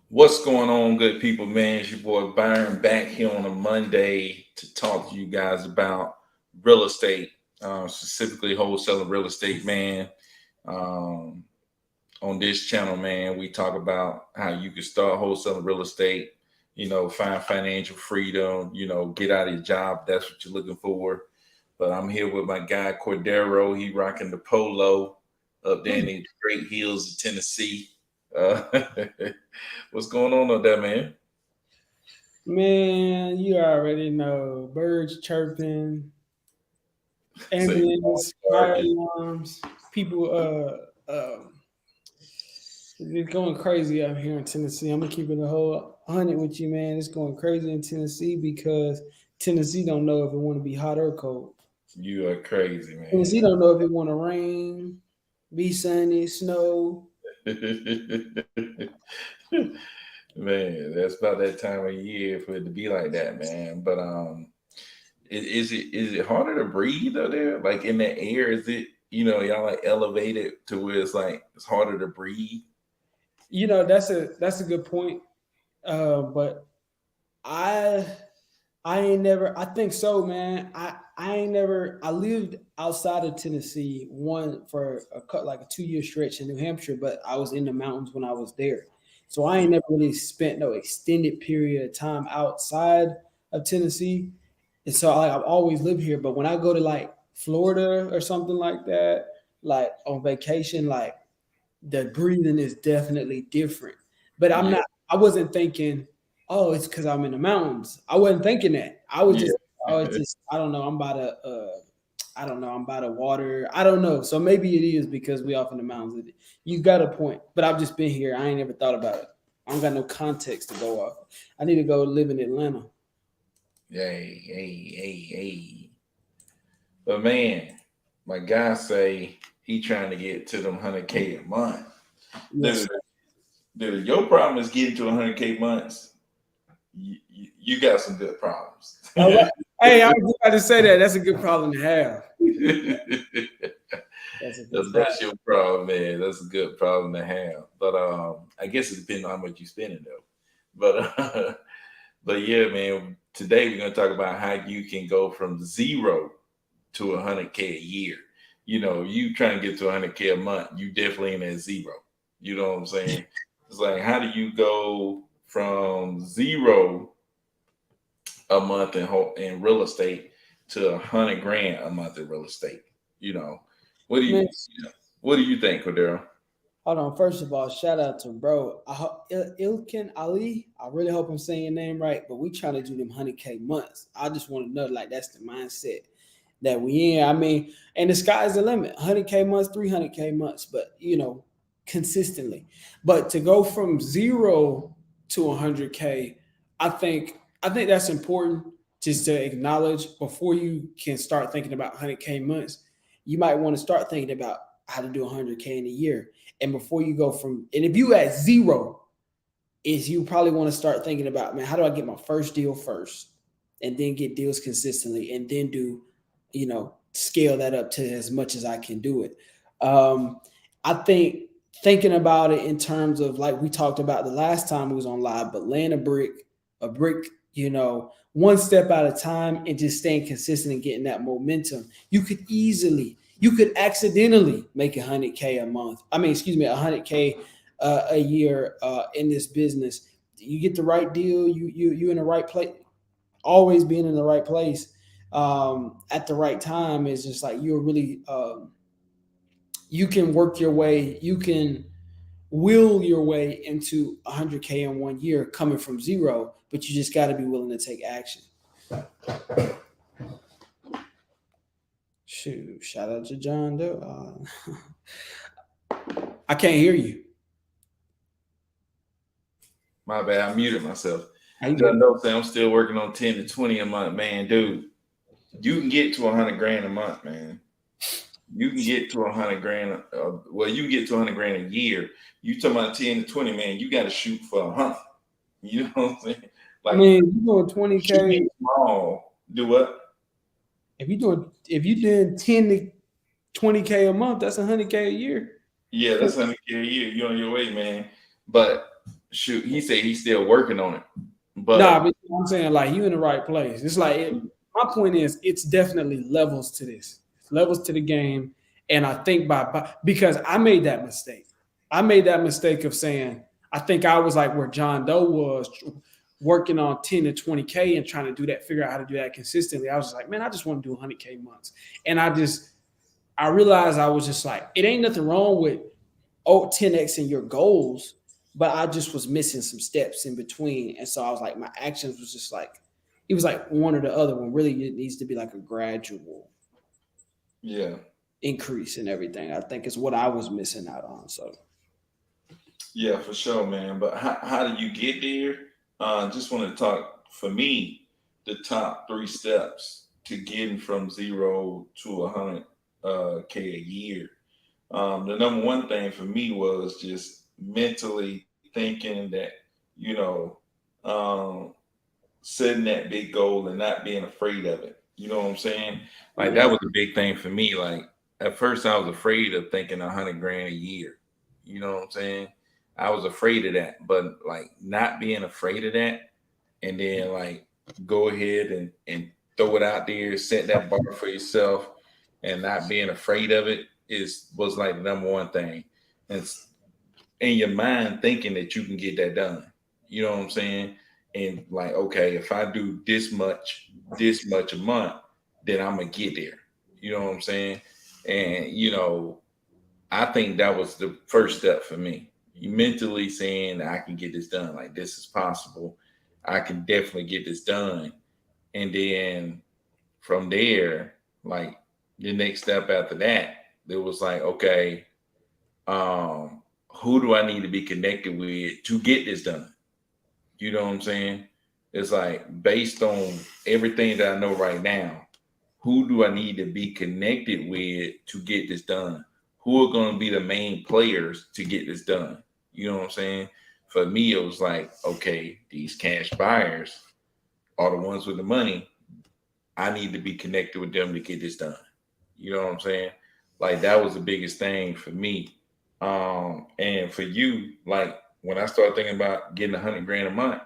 What's going on, good people, man? It's your boy Byron back here on a Monday to talk to you guys about real estate, specifically wholesaling real estate, man. Um, on this channel, man, we talk about how you can start wholesaling real estate, find financial freedom, get out of your job. If that's what you're looking for. But I'm here with my guy Cordero. He rocking the polo up there in the great hills of Tennessee. Uh, what's going on up there, man? Man, you already know. Birds chirping, Say, ambulance, fire alarms, people it's going crazy out here in Tennessee. I'm gonna keep it a whole 100 with you, man. It's going crazy in Tennessee because Tennessee don't know if it want to be hot or cold. you are crazy, Tennessee don't know if it want to rain, be sunny, snow. man. That's about that time of year for it to be like that, man. But is it harder to breathe out there? Like in the air, is it y'all like elevated to where it's like it's harder to breathe? That's a good point. But I I ain't never. I think so, man. I ain't never. I lived outside of Tennessee one for like a 2 year stretch in New Hampshire, but I was in the mountains when I was there, so I ain't never really spent no extended period of time outside of Tennessee, and so I've always lived here. But when I go to like Florida or something like that, like on vacation, like the breathing is definitely different. But I'm Yeah, not. I wasn't thinking, oh, it's because I'm in the mountains. I wasn't thinking that. I was yeah. just, I was just, I don't know. I'm about to, I don't know. I'm about to water. I don't know. So maybe it is because we off in the mountains. You got a point. But I've just been here. I ain't never thought about it. I don't got no context to go off. I need to go live in Atlanta. Hey, hey, hey, hey. But man, my guy say he trying to get to them 100K a month. Yes. Dude, dude, your problem is getting to 100K months. You got some good problems. All right. Hey, I was just about to say that. That's a good problem to have. That's a good problem. That's your problem, man. That's a good problem to have. But I guess it depends on how much you're spending though. But but yeah, man. Today we're gonna talk about how you can go from zero to 100K a year. You trying to get to 100K a month, you definitely ain't at zero. You know what I'm saying? It's like, how do you go from zero a month in real estate to 100 grand a month in real estate? You know, what do you, Man, what do you think, Cordero? hold on. First of all, shout out to bro. Ilkin Ali. I really hope I'm saying your name right, but we trying to do them 100K months. I just want to know, like, that's the mindset that we in. I mean, and the sky's the limit. 100K months, 300K months, but consistently. But to go from zero to 100K, I think I think that's important just to acknowledge before you can start thinking about 100K months. You might want to start thinking about how to do 100K in a year. And before you go and if you at zero, is you probably want to start thinking about, man, how do I get my first deal first, and then get deals consistently, and then scale that up to as much as I can do it. I think thinking about it in terms of, like we talked about the last time we was on live, but laying a brick, one step at a time, and just staying consistent and getting that momentum. You could accidentally make 100K a month. I mean, excuse me, 100K a year in this business. You get the right deal. You in the right place. Always being in the right place at the right time is just like you're really you can work your way. You can will your way into 100K in 1 year coming from zero, but you just got to be willing to take action. Shoot, shout out to John Doe. I can't hear you. My bad, I muted myself. How you Just good? know, say I'm still working on 10 to 20 a month, man, dude. You can get to 100 grand a month, man. You can get to 100 grand. Well, you can get to 100 grand a year. You talking about 10 to 20, man? You got to shoot for 100. You know what I'm saying? I Like, mean, you doing shoot 20K. it small. Do what? If you doing 10 to 20K a month, that's 100K a year. Yeah, that's 100K a year. You on your way, man. But shoot, he said he's still working on it. Nah, But but I'm saying like you in the right place. It's like my point is it's definitely levels to this. It's levels to the game. And I think because I made that mistake. I made that mistake of saying I think I was like where John Doe was working on 10 to 20K and trying to do that, figure out how to do that consistently. I was just like, man, I just want to do 100K months. And I realized I was just like, it ain't nothing wrong with 10X in your goals, but I just was missing some steps in between. And so I was like, my actions was just like, it was like one or the other one. Really, it needs to be like a gradual yeah, increase in everything. I think is what I was missing out on. So yeah, for sure, man. But how do you get there? Just want to talk for me, the top three steps to getting from zero to 100K a year. The number one thing for me was just mentally thinking that, you know, um, setting that big goal and not being afraid of it. You know what I'm saying? Like that yeah, was a big thing for me. Like at first I was afraid of thinking 100 grand a year. You know what I'm saying? I was afraid of that, but like not being afraid of that and then like go ahead and throw it out there, set that bar for yourself and not being afraid of it is was like the number one thing. And in your mind thinking that you can get that done. You know what I'm saying? And like, okay, if I do this much a month, then I'm gonna get there. You know what I'm saying? And I think that was the first step for me. You mentally saying I can get this done, like this is possible. I can definitely get this done. And then from there, like the next step after that, it was like, okay, who do I need to be connected with to get this done? You know what I'm saying? It's like based on everything that I know right now, who do I need to be connected with to get this done? Who are going to be the main players to get this done? You know what I'm saying? For me, it was like, okay, these cash buyers are the ones with the money. I need to be connected with them to get this done. You know what I'm saying? Like that was the biggest thing for me. And for you, like when I started thinking about getting 100 grand a month,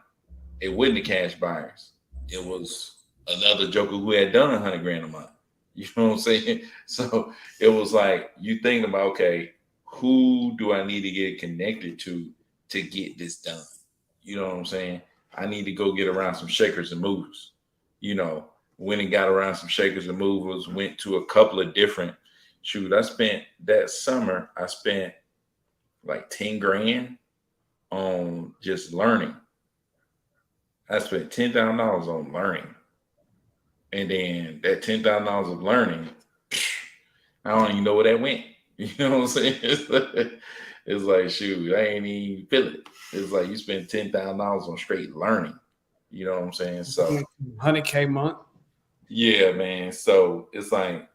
it wasn't the cash buyers. It was another joker who had done 100 grand a month. You know what I'm saying? So it was like you thinking about, okay, who do I need to get connected to get this done? You know what I'm saying? I need to go get around some shakers and movers. You know, went and got around some shakers and movers, went to a couple of different shoot. I spent that summer, I spent like 10 grand on just learning. I spent $10,000 on learning. And then that $10,000 of learning, I don't even know where that went. You know what I'm saying? It's like shoot, I ain't even feel it. It's like you spend $10,000 on straight learning. You know what I'm saying? So 100K month. yeah, man. So it's like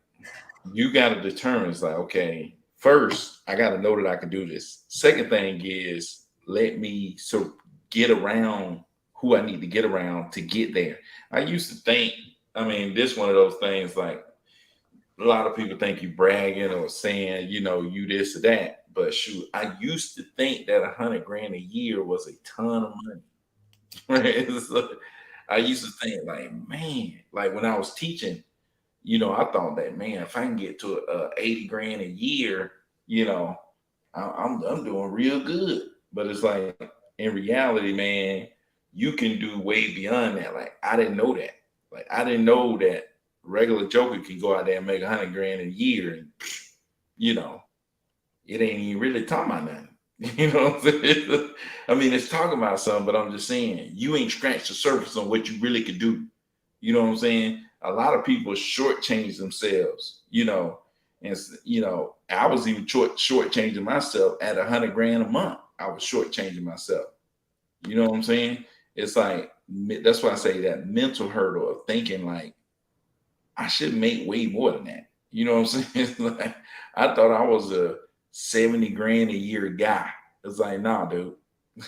you got to determine. It's like okay, first I got to know that I can do this. Second thing is let me get around who I need to get around to get there. I used to think. I mean, this one of those things like a lot of people think you bragging or saying, you this or that. But shoot, I used to think that 100 grand a year was a ton of money. Right? So I used to think like, man, like when I was teaching, I thought that man, if I can get to 80 grand a year, you know, I'm doing real good. But it's like in reality, man, you can do way beyond that. Like I didn't know that. Like I didn't know that regular Joker can go out there and make 100 grand a year, and you know, it ain't even really talking about nothing. You know what I'm saying? I mean, it's talking about something, but I'm just saying you ain't scratched the surface on what you really could do. You know what I'm saying? A lot of people shortchange themselves, and I was even shortchanging myself at 100 grand a month. I was shortchanging myself. You know what I'm saying? It's like that's why I say that mental hurdle of thinking like I should make way more than that. You know what I'm saying? It's like I thought I was a 70 grand a year guy. It's like, nah, dude.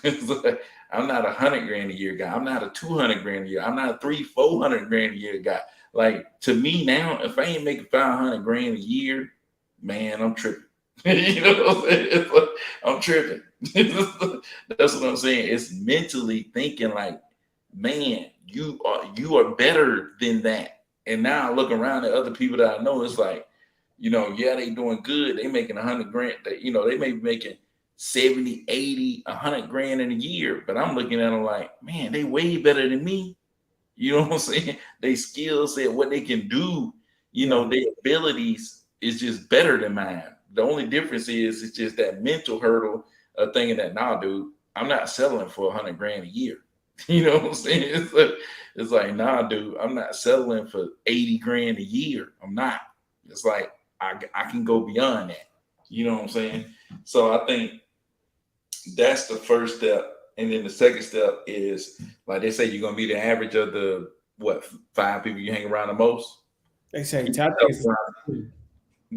It's like, I'm not 100 grand a year guy. I'm not a 200 grand a year. I'm not a 400 grand a year guy. Like to me now, if I ain't making 500 grand a year, man, I'm tripping. You know what I'm saying? It's like, I'm tripping. That's what I'm saying. It's mentally thinking like, man, you are better than that. And now I look around at other people that I know, it's like, yeah, they doing good. They making 100 grand. They may be making 70, 80, 100 grand in a year. But I'm looking at them like, man, they way better than me. You know what I'm saying? They skill set, what they can do, Yeah. their abilities is just better than mine. The only difference is it's just that mental hurdle of thinking that, nah, dude, I'm not settling for 100 grand a year. You know what I'm saying? It's like, nah, dude, I'm not settling for 80 grand a year. I'm not. It's like I can go beyond that. You know what I'm saying? So I think that's the first step. And then the second step is like they say you're gonna be the average of the what 5 people you hang around the most. They say, Get I think yourself it's around,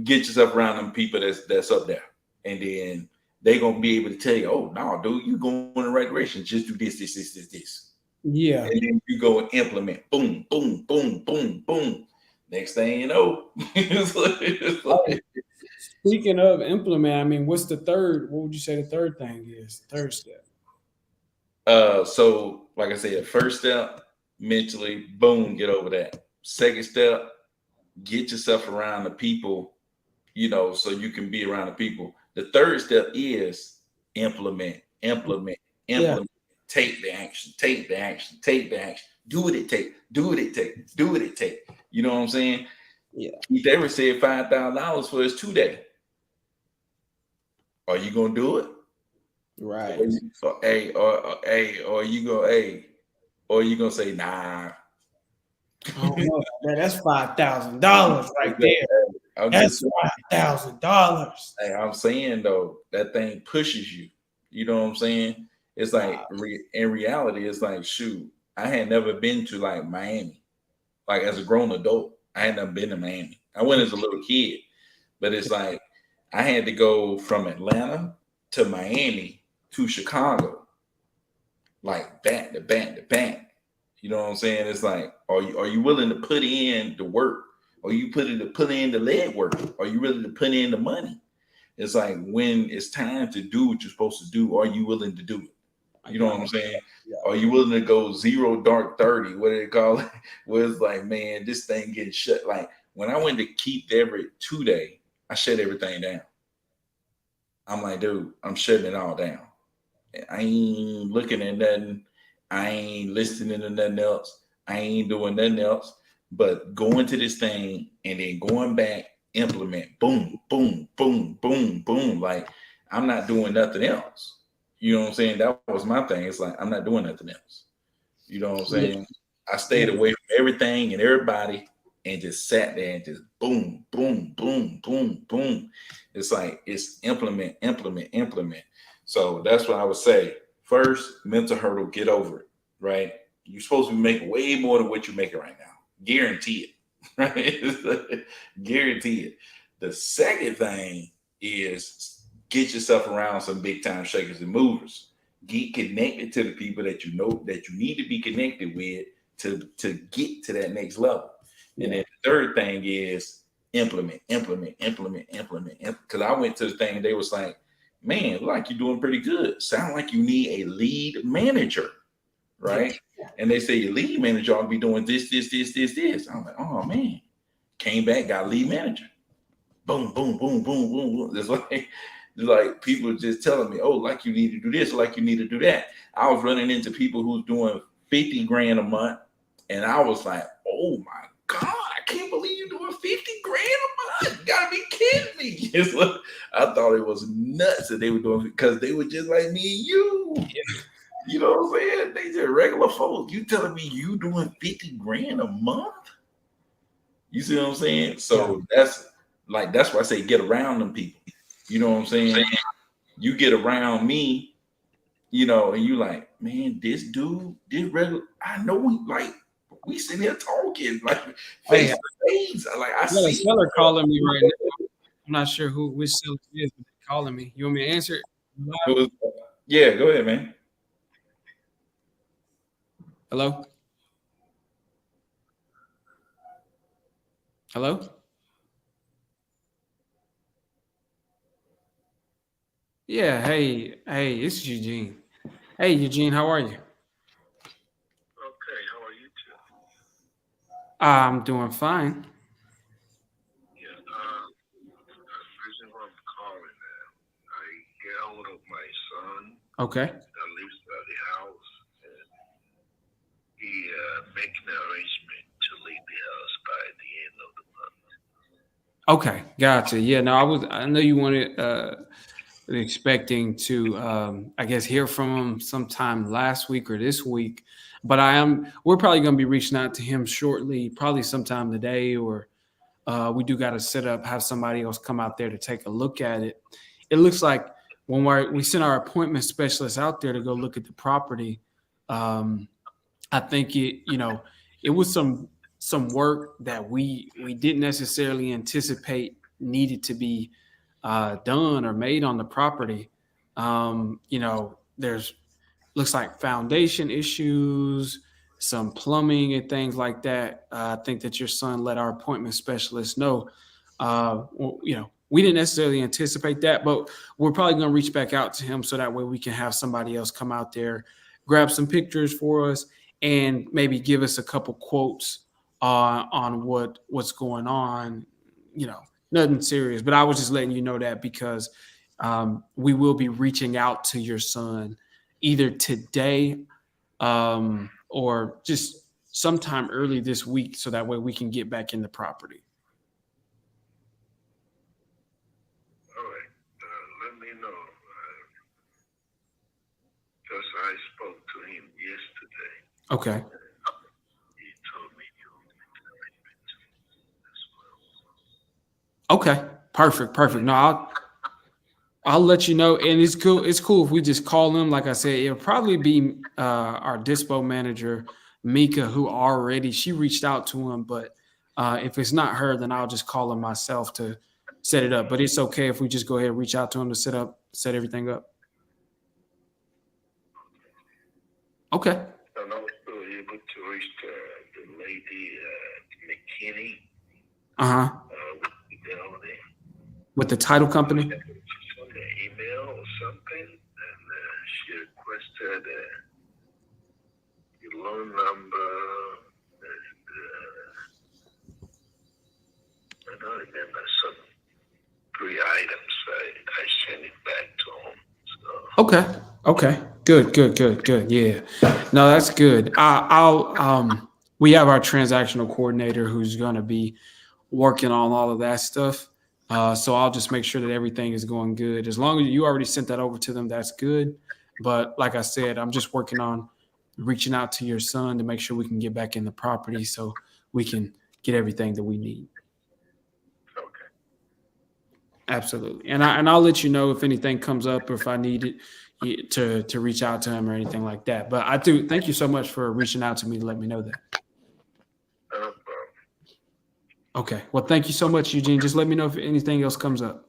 get yourself around them people that's up there. And then they gonna be able to tell you, oh no, dude, you going in the right direction. Just do this, this, this, this, this. yeah. And then you go and implement. Boom, boom, boom, boom, boom. Next thing you know, Oh, speaking of implement, I mean, what's the third? What would you say the third thing is? Third step. so like I said, first step, mentally, boom, get over that. Second step, get yourself around the people, so you can be around the people. The third step is implement, implement, Yeah. implement. Take the action, take the action, take the action. Do what it take, do what it take, do what it take. You know what I'm saying? Yeah. Keith ever said $5,000 for his 2 day. Are you gonna do it? Or Right. you, or you go, or you gonna say, nah. I don't know. That's $5,000 right there. I'm just That's $5,000. I'm saying though, that thing pushes you. You know what I'm saying? It's Wow. like in reality, it's like shoot. I had never been to like Miami. Like as a grown adult, I had never been to Miami. I went as a little kid, but it's like I had to go from Atlanta to Miami to Chicago, like back to back to back. You know what I'm saying? It's like, are you willing to put in the work? Are you put in the leg work? Are you willing to put in the money? It's like when it's time to do what you're supposed to do, are you willing to do it? I You know got what I'm saying? yeah. Are you willing to go zero dark 30? What do they call it? Where it's like, man, this thing getting shut. Like when I went to Keith Everett 2 day, I shut everything down. I'm like, dude, I'm shutting it all down. I ain't looking at nothing. I ain't listening to nothing else. I ain't doing nothing else but going to this thing and then going back, implement, boom, boom, boom, boom, boom. Like I'm not doing nothing else. You know what I'm saying? That was my thing. It's like I'm not doing nothing else. You know what I'm Yeah. saying? I Yeah. stayed away from everything and everybody and just sat there and just boom, boom, boom, boom, boom. It's like it's implement, implement, implement. So that's what I would say. First, mental hurdle, get over it, right? You're supposed to be making way more than what you're making right now. Guarantee it, right? Guarantee it. The second thing is get yourself around some big time shakers and movers. Get connected to the people that you know that you need to be connected with to get to that next level. And Yeah. then the third thing is implement, implement, implement, implement. Because I went to the thing, they was like, man, look like you're doing pretty good. Sound like you need a lead manager, Yeah. right? And they say your lead manager ought to be doing this, this, this, this, this. I'm like, oh man. Came back, got a lead manager. Boom, boom, boom, boom, boom, boom. It's like people just telling me, oh, like you need to do this, like you need to do that. I was running into people who's doing 50 grand a month, and I was like, oh my God, I can't believe you're doing 50 grand a month. You gotta be kidding me. It's like, I thought it was nuts that they were doing because they were just like me and you. You know what I'm saying? They just regular folks. You telling me you doing 50 grand a month? You see what I'm saying? Yeah. So that's why I say get around them people. You know what I'm saying? You get around me, and you like, man, this dude, this regular, I know we like we sitting here talking like Hey, face to face. Like I I got a see. seller calling me right now. I'm not sure which seller it is, but they're calling me. You want me to answer it? Yeah, go ahead, man. Hello? Hello? Yeah, hey, it's Eugene. Hey, Eugene, how are you? Okay, how are you two? I'm doing fine. Yeah, the reason why I'm calling I get hold of my son Okay. that lives at the house, and he making an arrangement to leave the house by the end of the month. Okay, gotcha. Yeah, no, I know you wanted expecting to I guess hear from him sometime last week or this week. But we're probably gonna be reaching out to him shortly, probably sometime today, or we do got to set up, have somebody else come out there to take a look at it. It looks like when we sent our appointment specialist out there to go look at the property, um, I think it was some work that we didn't necessarily anticipate needed to be done or made on the property. There's looks like foundation issues, some plumbing and things like that. I think that your son let our appointment specialist know. We didn't necessarily anticipate that, but we're probably going to reach back out to him so that way we can have somebody else come out there, grab some pictures for us, and maybe give us a couple quotes on what's going on. Nothing serious, but I was just letting you know that because we will be reaching out to your son either today or just sometime early this week so that way we can get back in the property. All right, let me know. Because I spoke to him yesterday. Okay. He told me you'll make an arrangement as well. Okay. Perfect. No, I'll let you know. And it's cool. It's cool if we just call him. Like I said, it'll probably be our dispo manager, Mika, who already she reached out to him. But if it's not her, then I'll just call him myself to set it up. But it's okay if we just go ahead and reach out to him to set everything up. Okay. And also able to reach the lady McKinney Uh huh. with the building. With the title company. She sent an email or something, and she requested your loan number, and I don't remember some 3 items. I sent it back to him. So, Okay. Good. Yeah. No, that's good. We have our transactional coordinator who's going to be working on all of that stuff. So I'll just make sure that everything is going good. As long as you already sent that over to them, that's good. But like I said, I'm just working on reaching out to your son to make sure we can get back in the property so we can get everything that we need. okay. Absolutely. And I'll let you know if anything comes up or if I need it to reach out to him or anything like that. But I do thank you so much for reaching out to me to let me know that. No problem. Okay. Well, thank you so much, Eugene. Just let me know if anything else comes up.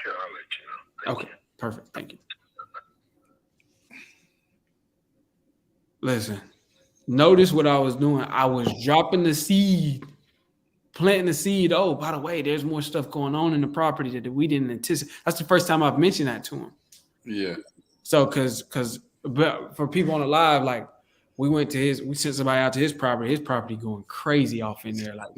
Sure, I'll let you know. Thank Okay. you. Perfect. Thank you. Listen, notice what I was doing. I was dropping the seed, planting the seed. Oh, by the way, there's more stuff going on in the property that we didn't anticipate. That's the first time I've mentioned that to him. Yeah. So, but for people on the live, like we sent somebody out to his property going crazy off in there, like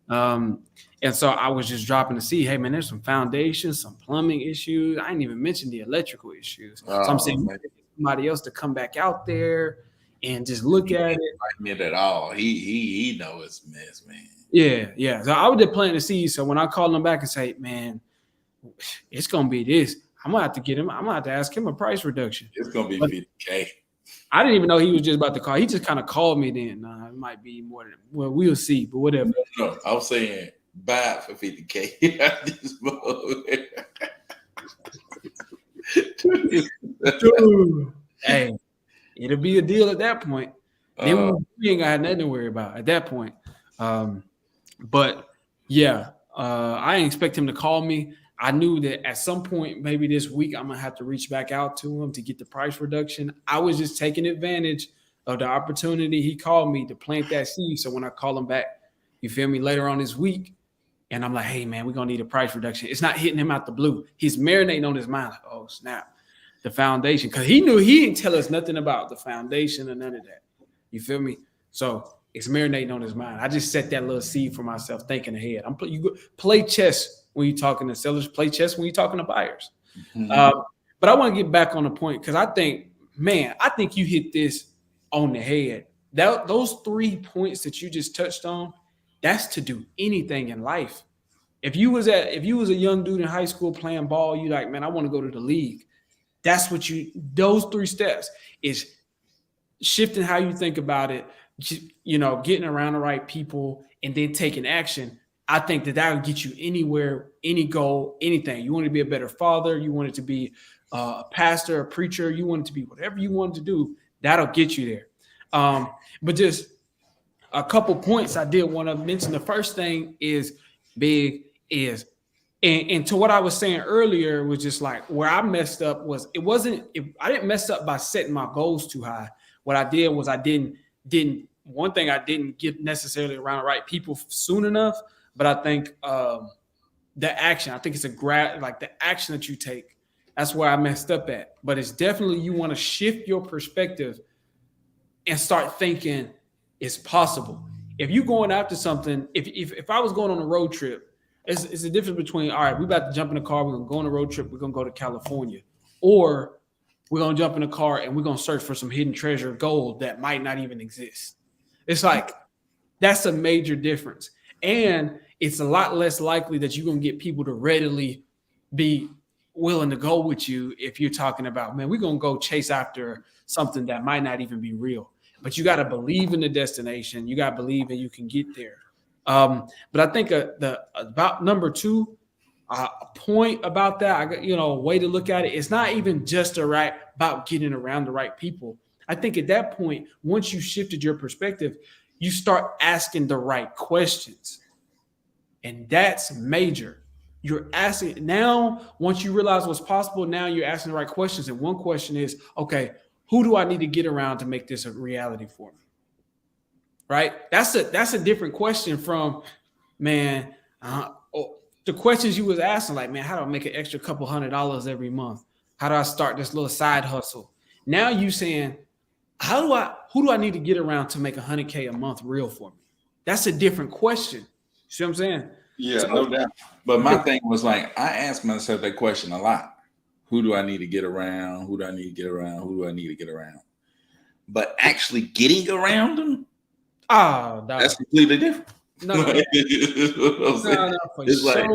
and so I was just dropping to see, hey man, there's some foundations, some plumbing issues. I didn't even mention the electrical issues. So I'm Oh, saying man. somebody else to come back out there and just look He at ain't it. like it at all. He know it's a mess, man. Yeah. So I was just planting to see. So when I called him back and say, man, it's gonna be this, I'm gonna have to get him. I'm gonna have to ask him a price reduction. It's gonna be But 50K. I didn't even know he was just about to call. He just kind of called me then. Nah, it might be more than well, we'll see, but whatever. No, I'm saying buy it for 50K. This mother- Dude. Hey, it'll be a deal at that point. Then uh, we ain't got nothing to worry about at that point. But yeah, I didn't expect him to call me. I knew that at some point, maybe this week, I'm gonna have to reach back out to him to get the price reduction. I was just taking advantage of the opportunity he called me to plant that seed. So when I call him back, you feel me, later on this week, and I'm like, hey man, we're gonna need a price reduction. It's not hitting him out the blue. He's marinating on his mind, like, oh snap, the foundation, because he knew he didn't tell us nothing about the foundation or none of that. You feel me? So it's marinating on his mind. I just set that little seed for myself, thinking ahead. You play chess when you're talking to sellers, play chess when you're talking to buyers. But I want to get back on the point because I think you hit this on the head. Those 3 points that you just touched on, that's to do anything in life. If you was a young dude in high school playing ball, you like, man, I want to go to the league. That's what those 3 steps is shifting how you think about it, getting around the right people, and then taking action. I think that would get you anywhere, any goal, anything. You want to be a better father. You want it to be a pastor, a preacher. You want it to be whatever you want to do. That'll get you there. But just a couple points I did want to mention. The first thing is big is, and to what I was saying earlier was just like where I messed up was I didn't mess up by setting my goals too high. What I did was I didn't get necessarily around the right people soon enough. But I think the action, I think it's the action that you take. That's where I messed up at. But it's definitely, you want to shift your perspective and start thinking it's possible. If you're going after something, if I was going on a road trip, it's the difference between, all right, we're about to jump in the car, we're going to go on a road trip, we're going to go to California. Or we're going to jump in the car and we're going to search for some hidden treasure gold that might not even exist. It's like, that's a major difference. And it's a lot less likely that you're going to get people to readily be willing to go with you if you're talking about, man, we're going to go chase after something that might not even be real. But you got to believe in the destination. You got to believe that you can get there. But I think about number 2, a point about that, a way to look at it, it's not even just about getting around the right people. I think at that point, once you shifted your perspective, you start asking the right questions. And that's major. You're asking now, once you realize what's possible, now you're asking the right questions. And one question is, okay, who do I need to get around to make this a reality for me? Right? That's a different question from, man, the questions you was asking, like, man, how do I make an extra couple $100 every month? How do I start this little side hustle? Now you saying, who do I need to get around to make $100K a month real for me? That's a different question. See what I'm saying? Yeah, so, no doubt. But my thing was like, I asked myself that question a lot. Who do I need to get around? Who do I need to get around? Who do I need to get around? But actually getting around them, that's completely different. It's like,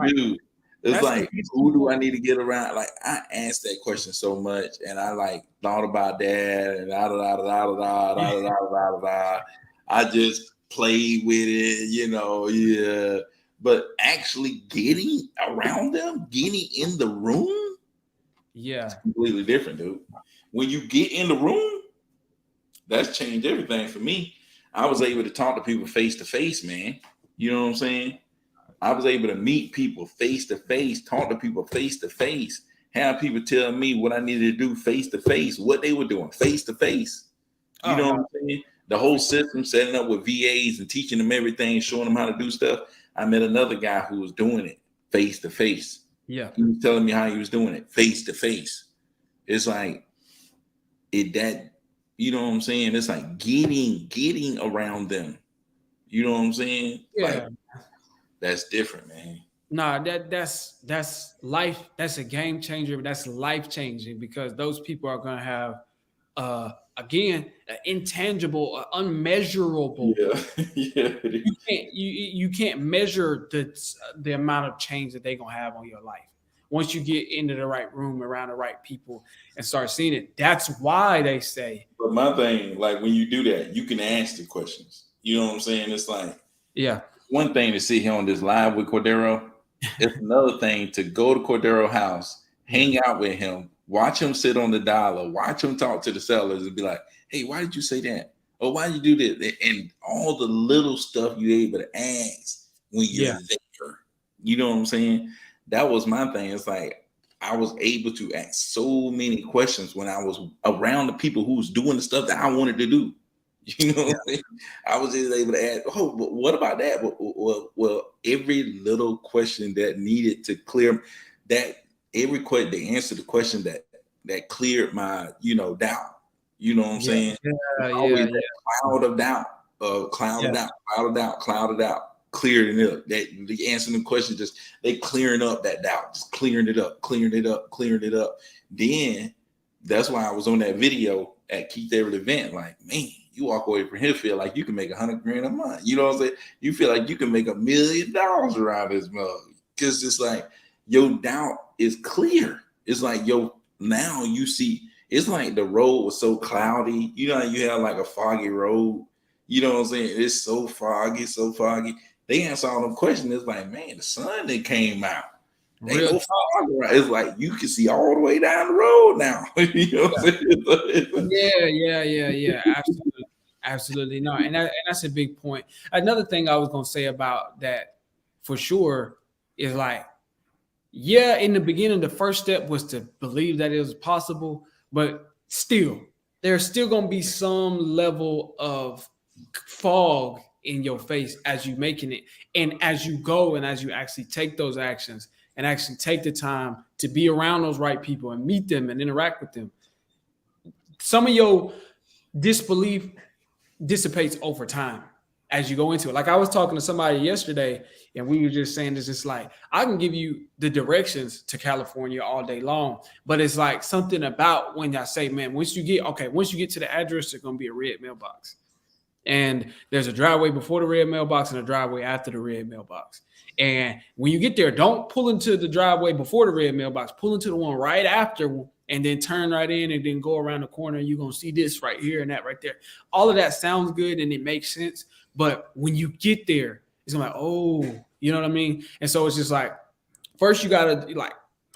dude, it's like, who do I need to get around? Like, I asked that question so much, and I like thought about that, and I just played with it, yeah. But actually getting around them, getting in the room, it's completely different, dude. When you get in the room, that's changed everything for me. I was able to talk to people face to face, man. You know what I'm saying? I was able to meet people face to face, talk to people face to face, have people tell me what I needed to do face to face, what they were doing face to face. You know what I'm saying? The whole system, setting up with VAs and teaching them everything, showing them how to do stuff. I met another guy who was doing it face to face. Yeah. He was telling me how he was doing it face to face. It's like you know what I'm saying? It's like getting around them. You know what I'm saying? Yeah. Like, that's different, man. No, that's life. That's a game changer. That's life changing because those people are going to have, again, intangible, unmeasurable. Yeah. You can't measure the amount of change that they're going to have on your life. Once you get into the right room around the right people and start seeing it, that's why they say. But my thing, like when you do that, you can ask the questions. You know what I'm saying? It's like, one thing to sit here on this live with Cordero. It's another thing to go to Cordero's house, hang out with him, watch him sit on the dollar, watch him talk to the sellers and be like, hey, why did you say that? Or why did you do this? And all the little stuff you're able to ask when you're there. You know what I'm saying? That was my thing. It's like I was able to ask so many questions when I was around the people who was doing the stuff that I wanted to do. You know what I'm saying? I was just able to ask, oh, but what about that? Well, every little question that needed to clear that, every question, they answered the question that cleared my, doubt. You know what I'm saying? Always that cloud of doubt, cloud of doubt, cloud of doubt, cloud of doubt, clearing it up. That the answering the question, just they clearing up that doubt, just clearing it up, clearing it up, clearing it up. Then that's why I was on that video at Keith Everett event. Like, man, you walk away from here, feel like you can make $100 grand a month. You know what I'm saying? You feel like you can make $1 million around this mug, because it's like your doubt is clear. It's like now you see. It's like the road was so cloudy. You know, you have like a foggy road. You know what I'm saying? It's so foggy, so foggy. They answer all them questions. It's like, man, the sun that came out. Ain't no fog around. It's like you can see all the way down the road now. You know what I'm saying? Yeah. Absolutely. No, and that's a big point. Another thing I was gonna say about that, for sure, is like, in the beginning, the first step was to believe that it was possible. But still, there's still going to be some level of fog in your face as you're making it. And as you go and as you actually take those actions and actually take the time to be around those right people and meet them and interact with them, some of your disbelief dissipates over time as you go into it. Like, I was talking to somebody yesterday, and we were just saying this. It's like, I can give you the directions to California all day long, but it's like something about when I say, man, once you get to the address, there's going to be a red mailbox. And there's a driveway before the red mailbox and a driveway after the red mailbox. And when you get there, don't pull into the driveway before the red mailbox. Pull into the one right after, and then turn right in, and then go around the corner. And you're going to see this right here and that right there. All of that sounds good and it makes sense. But when you get there, it's like, oh, you know what I mean? And so it's just like, first you got to like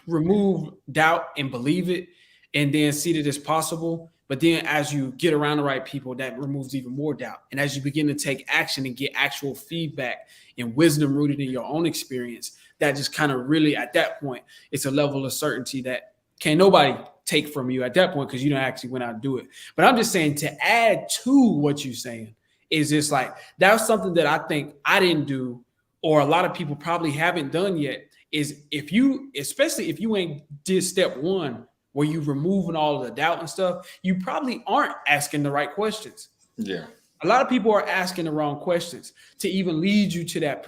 remove doubt and believe it, and then see that it's possible. But then as you get around the right people, that removes even more doubt. And as you begin to take action and get actual feedback and wisdom rooted in your own experience, that just kind of really, at that point, it's a level of certainty that can't nobody take from you at that point, because you don't actually went out and do it. But I'm just saying, to add to what you're saying, is just like, that's something that I think I didn't do, or a lot of people probably haven't done yet, is especially if you ain't did step one, where you removing all of the doubt and stuff, you probably aren't asking the right questions. Yeah. A lot of people are asking the wrong questions to even lead you to that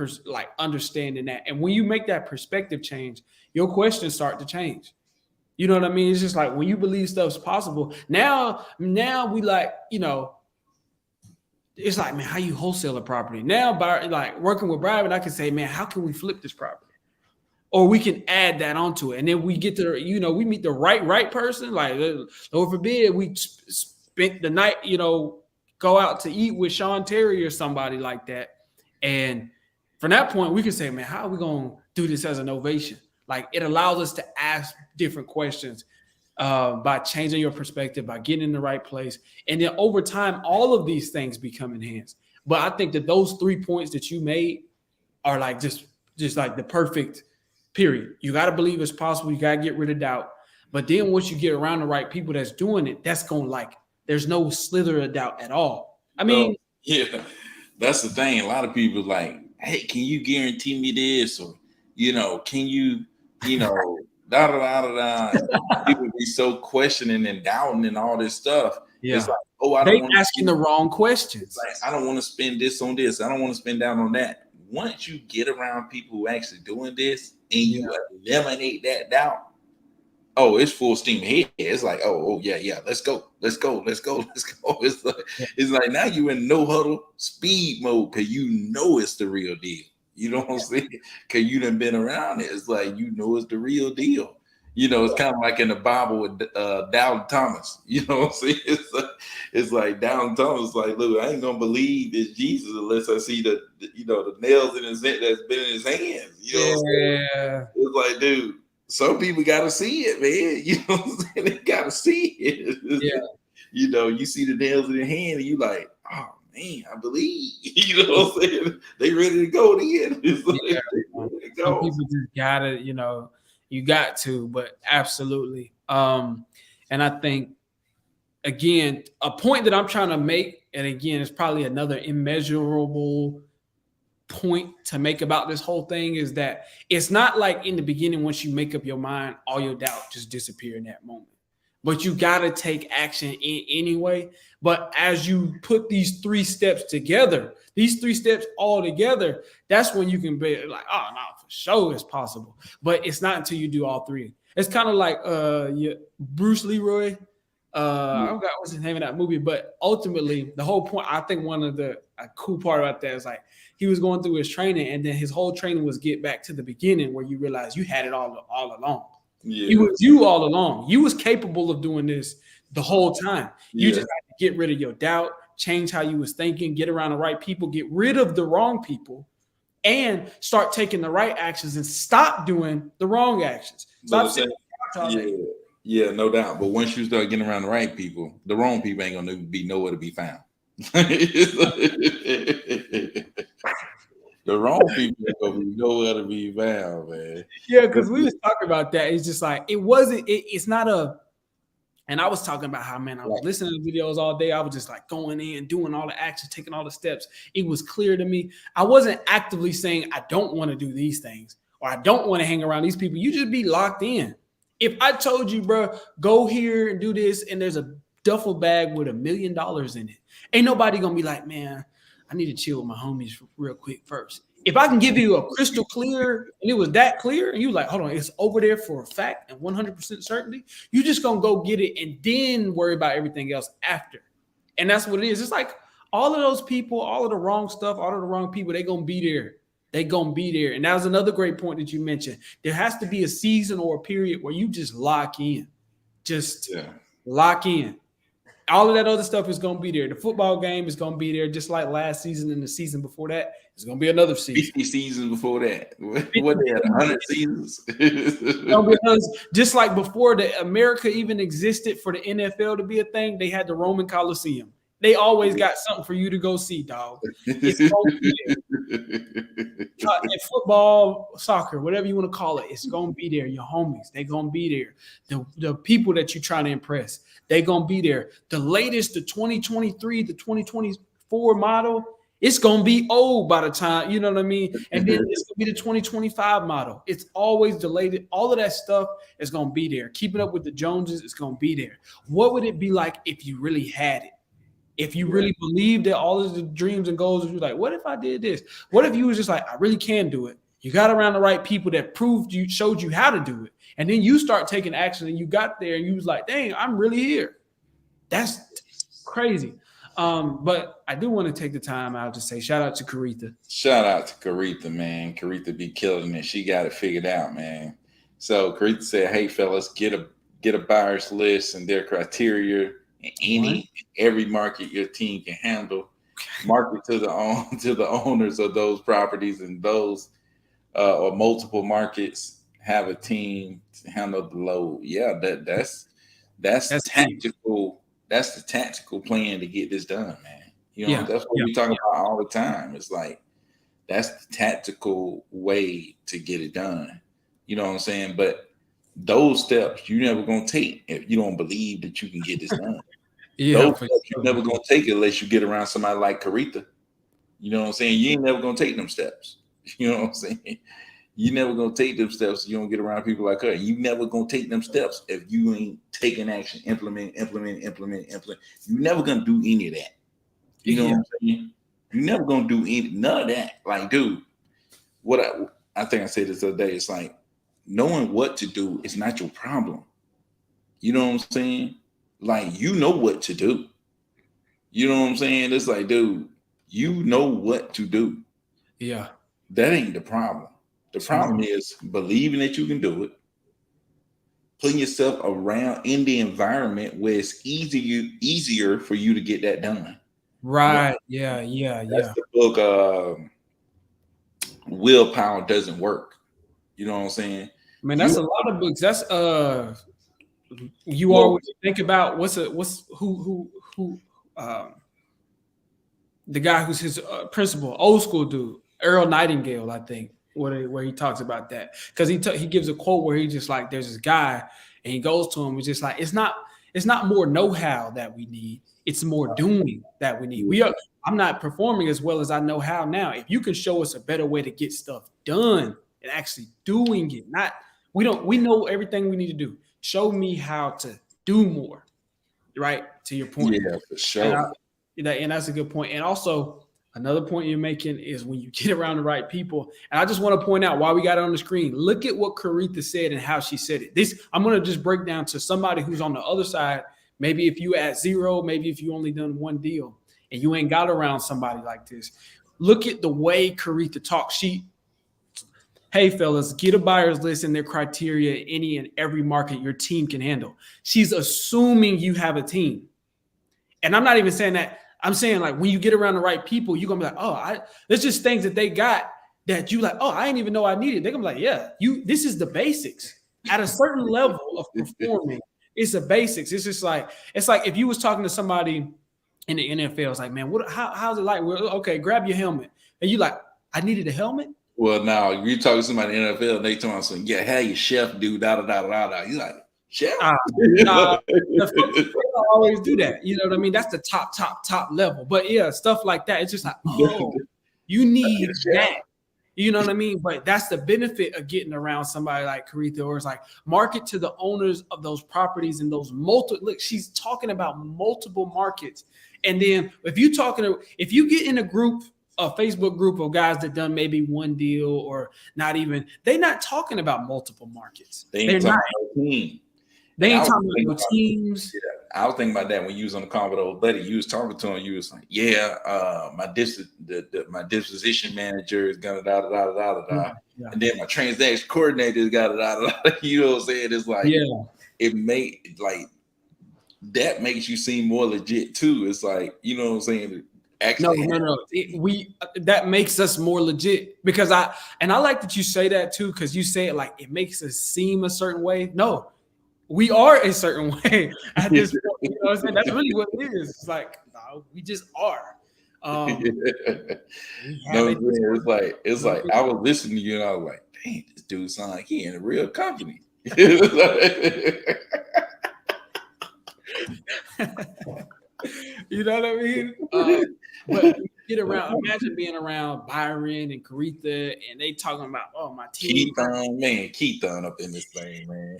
understanding that. And when you make that perspective change, your questions start to change. You know what I mean? It's just like, when you believe stuff's possible, now we like, it's like, man, how you wholesale a property? Now, by like working with Brian, I can say, man, how can we flip this property? Or we can add that onto it. And then we get to, we meet the right person. Like, Lord forbid, we spent the night, go out to eat with Sean Terry or somebody like that. And from that point, we can say, man, how are we going to do this as an ovation? Like, it allows us to ask different questions by changing your perspective, by getting in the right place. And then over time, all of these things become enhanced. But I think that those 3 points that you made are like just like the perfect period. You got to believe it's possible. You got to get rid of doubt. But then once you get around the right people that's doing it, that's going to there's no slither of doubt at all. I mean, yeah, that's the thing. A lot of people like, hey, can you guarantee me this? Or, can you, da da da da. People be so questioning and doubting and all this stuff. Yeah. It's like, oh, I don't want asking the wrong questions. Like, I don't want to spend this on this. I don't want to spend down on that. Once you get around people who actually doing this and you eliminate that doubt, oh, it's full steam ahead. It's like, oh yeah, let's go. It's like now you in no huddle speed mode, because it's the real deal. You know what I'm saying? Because you done been around it. It's like, it's the real deal. It's kind of like in the Bible with Down Thomas. You know what I'm saying? It's like Down Thomas, like, look, I ain't gonna believe it's Jesus unless I see the nails in his that's been in his hands. You know what I'm saying? It's like, dude, some people gotta see it, man. You know what I'm saying? They gotta see it. Yeah. You see the nails in your hand and you like, oh man, I believe. You know what I'm saying? They ready to go then. It's like, some people just gotta, you got to, but absolutely. And I think, again, a point that I'm trying to make and again, it's probably another immeasurable point to make about this whole thing, is that it's not like in the beginning, once you make up your mind, all your doubt just disappear in that moment. But you got to take action anyway. But as you put these 3 steps together, these 3 steps all together, that's when you can be like, oh, no, for sure it's possible. But it's not until you do all 3. It's kind of like Bruce Leroy. I forgot what's his name in that movie, but ultimately the whole point, I think one of the cool part about that is like he was going through his training, and then his whole training was get back to the beginning where you realize you had it all along. Yeah. It was you all along. You was capable of doing this the whole time. You just had to get rid of your doubt, change how you was thinking, get around the right people, get rid of the wrong people, and start taking the right actions and stop doing the wrong actions. Stop saying, yeah, no doubt. But once you start getting around the right people, the wrong people ain't gonna be nowhere to be found. The wrong people ain't gonna be nowhere to be found, man. Yeah, because we was talking about that. It's just like it's not a. And I was talking about how, man, I was listening to videos all day. I was just like going in, doing all the actions, taking all the steps. It was clear to me. I wasn't actively saying I don't want to do these things or I don't want to hang around these people. You just be locked in. If I told you, bro, go here and do this, and there's a duffel bag with $1 million in it, ain't nobody gonna be like, man, I need to chill with my homies real quick first. If I can give you a crystal clear, and it was that clear, and you like, hold on, it's over there for a fact and 100% certainty, you just gonna go get it and then worry about everything else after. And that's what it is. It's like all of those people, all of the wrong stuff, all of the wrong people, they gonna be there. They gonna be there. And that was another great point that you mentioned. There has to be a season or a period where you just lock in. Lock in. All of that other stuff is going to be there. The football game is going to be there, just like last season and the season before that. It's going to be another season. 50 seasons before that. What they had, 100 seasons? Just like before the America even existed for the NFL to be a thing, they had the Roman Coliseum. They always got something for you to go see, dog. It's going to be there. In football, soccer, whatever you want to call it, it's going to be there. Your homies, they're going to be there. The people that you're trying to impress, they're going to be there. The latest, the 2023, the 2024 model, it's going to be old by the time, you know what I mean? And then it's going to be the 2025 model. It's always delayed. All of that stuff is going to be there. Keeping up with the Joneses is going to be there. What would it be like if you really had it? If you really believed that all of the dreams and goals, you're like, what if I did this? What if you was just like, I really can do it? You got around the right people that showed you how to do it. And then you start taking action and you got there and you was like, dang, I'm really here. That's crazy. But I do want to take the time out to say shout out to Caretha. Shout out to Caretha, man. Caretha be killing it. She got it figured out, man. So Caretha said, hey, fellas, get a buyer's list and their criteria in every market your team can handle. Market to the owners of those properties and those or multiple markets. Have a team to handle the load. Yeah, that's tactical. That's the tactical plan to get this done, man. You know, that's what we talk about all the time. It's like that's the tactical way to get it done. You know what I'm saying? But those steps you're never gonna take if you don't believe that you can get this done. Those steps you're never gonna take unless you get around somebody like Caretha. You know what I'm saying? You ain't never gonna take them steps. You know what I'm saying? You never gonna take them steps if you don't get around people like her. You never gonna take them steps if you ain't taking action, implement. You never gonna do any of that. You know what I'm saying? You never gonna do none of that. Like, dude, what I think I said this the other day. It's like knowing what to do is not your problem. You know what I'm saying? Like, you know what to do. You know what I'm saying? It's like, dude, you know what to do. Yeah. That ain't the problem. The problem is believing that you can do it, putting yourself around in the environment where it's easier for you to get that done. Right. Yeah. That's the book, Willpower Doesn't Work. You know what I'm saying? I mean, that's a lot of books. That's you always think about who the guy who's his principal, old school dude, Earl Nightingale, I think, where he talks about that, because he gives a quote where he just like, there's this guy and he goes to him, it's just like, it's not It's not more know-how that we need. It's more doing that we need. I'm not performing as well as I know how now. If you can show us a better way to get stuff done and actually doing it, we know everything we need to do. Show me how to do more. Right, to your point. Yeah, for sure. And that's a good point. And also, another point you're making is when you get around the right people. And I just want to point out why we got it on the screen. Look at what Caritha said and how she said it. I'm going to just break down to somebody who's on the other side. Maybe if you at zero, maybe if you only done one deal and you ain't got around somebody like this. Look at the way Caritha talks. Hey, fellas, get a buyer's list and their criteria, any and every market your team can handle. She's assuming you have a team. And I'm not even saying that. I'm saying, like, when you get around the right people, you're going to be like, there's just things that they got that you like, I didn't even know I needed. They're going to be like, yeah, this is the basics. At a certain level of performing, it's the basics. It's just like, it's like if you was talking to somebody in the NFL, it's like, man, how's it like? Well, okay, grab your helmet. And you like, I needed a helmet? Well, now you talking to somebody in the NFL, and they talking about something. Yeah, hey, your chef, dude, da da da da da. You like chef? They always do that. You know what I mean? That's the top level. But yeah, stuff like that. It's just like, you need that. You know what I mean? But that's the benefit of getting around somebody like Caritha, or it's like market to the owners of those properties and those multiple. Look, she's talking about multiple markets. And then if you get in a Facebook group of guys that done maybe one deal or not even, they're not talking about multiple markets. They're not. They ain't talking about no teams. Yeah, I was thinking about that when you was on the call with old buddy. You was talking to him. You was like, my disposition manager is gonna da da da da da da, and then my transaction coordinator is got da da da. You know what I'm saying? It's like, it that makes you seem more legit too. It's like, you know what I'm saying? Actually, no. That makes us more legit because I like that you say that too, because you say it like it makes us seem a certain way. No, we are a certain way at this point. You know what I'm saying? That's really what it is. It's like, no, we just are. It's like I was listening to you and I was like, dang, this dude sound like he in a real company. You know what I mean? But imagine being around Byron and Caritha, and they talking about, my team. Keithon up in this thing, man.